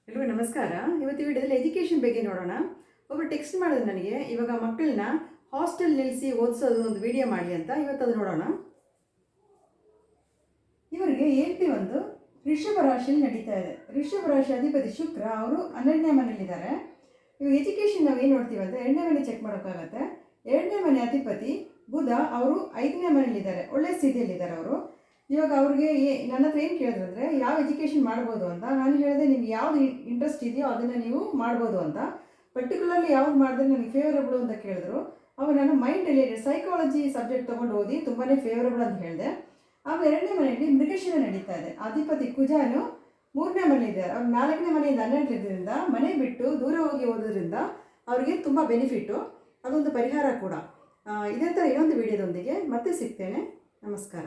ಎಲ್ರಿಗೂ ನಮಸ್ಕಾರ. ಇವತ್ತು ವಿಡಿಯೋದಲ್ಲಿ ಎಜುಕೇಷನ್ ಬಗ್ಗೆ ನೋಡೋಣ. ಒಬ್ಬರು ಟೆಕ್ಸ್ಟ್ ಮಾಡಿದ್ರು ನನಗೆ, ಇವಾಗ ಮಕ್ಕಳನ್ನ ಹಾಸ್ಟೆಲ್ ನಿಲ್ಲಿಸಿ ಓದಿಸೋದು ಒಂದು ವಿಡಿಯೋ ಮಾಡಿ ಅಂತ. ಇವತ್ತು ಅದು ನೋಡೋಣ. ಇವರಿಗೆ 8ನೇ ಋಷಭ ರಾಶಿಯಲ್ಲಿ ನಡೀತಾ ಇದೆ. ಋಷಭ ರಾಶಿ ಅಧಿಪತಿ ಶುಕ್ರ, ಅವರು 12ನೇ ಮನೆಯಲ್ಲಿದ್ದಾರೆ. ಇವಾಗ ಎಜುಕೇಷನ್ ನಾವು ಏನು ನೋಡ್ತೀವಿ ಅಂದರೆ 2ನೇ ಮನೆ ಚೆಕ್ ಮಾಡೋಕ್ಕಾಗತ್ತೆ. 2ನೇ ಮನೆ ಅಧಿಪತಿ ಬುಧ, ಅವರು 5ನೇ ಮನೆಯಲ್ಲಿದ್ದಾರೆ. ಒಳ್ಳೆ ಸ್ಥಿತಿಯಲ್ಲಿದ್ದಾರೆ ಅವರು. ಇವಾಗ ಅವ್ರಿಗೆ ನನ್ನ ಹತ್ರ ಏನು ಕೇಳಿದ್ರು ಅಂದರೆ ಯಾವ ಎಜುಕೇಷನ್ ಮಾಡ್ಬೋದು ಅಂತ. ನಾನು ಹೇಳಿದೆ, ನಿಮ್ಗೆ ಯಾವ್ದು ಇಂಟ್ರೆಸ್ಟ್ ಇದೆಯೋ ಅದನ್ನು ನೀವು ಮಾಡ್ಬೋದು ಅಂತ. ಪರ್ಟಿಕ್ಯುಲರ್ಲಿ ಯಾವ್ದು ಮಾಡಿದ್ರೆ ನನಗೆ ಫೇವರಬಲ್ ಅಂತ ಕೇಳಿದ್ರು. ಅವಾಗ ನಾನು ಮೈಂಡ್ ರಿಲೇಟೆಡ್ ಸೈಕಾಲಜಿ ಸಬ್ಜೆಕ್ಟ್ ತೊಗೊಂಡು ಓದಿ ತುಂಬಾ ಫೇವರಬಲ್ ಅಂತ ಹೇಳಿದೆ. ಆಮೇಲೆ 2ನೇ ಮನೆಯಲ್ಲಿ ಮೃಗಶಿರ ನಡೀತಾ ಇದೆ. ಅಧಿಪತಿ ಕುಜಾನು 3ನೇ ಮನೆಯಿದ್ದಾರೆ. ಅವ್ರು 4ನೇ ಮನೆಯಿಂದ 12ರಿಂದ ಮನೆ ಬಿಟ್ಟು ದೂರ ಹೋಗಿ ಓದೋದ್ರಿಂದ ಅವ್ರಿಗೆ ತುಂಬ ಬೆನಿಫಿಟ್ಟು. ಅದೊಂದು ಪರಿಹಾರ ಕೂಡ. ಇದೇ ಥರ ಇನ್ನೊಂದು ವಿಡಿಯೋದೊಂದಿಗೆ ಮತ್ತೆ ಸಿಗ್ತೇನೆ. ನಮಸ್ಕಾರ.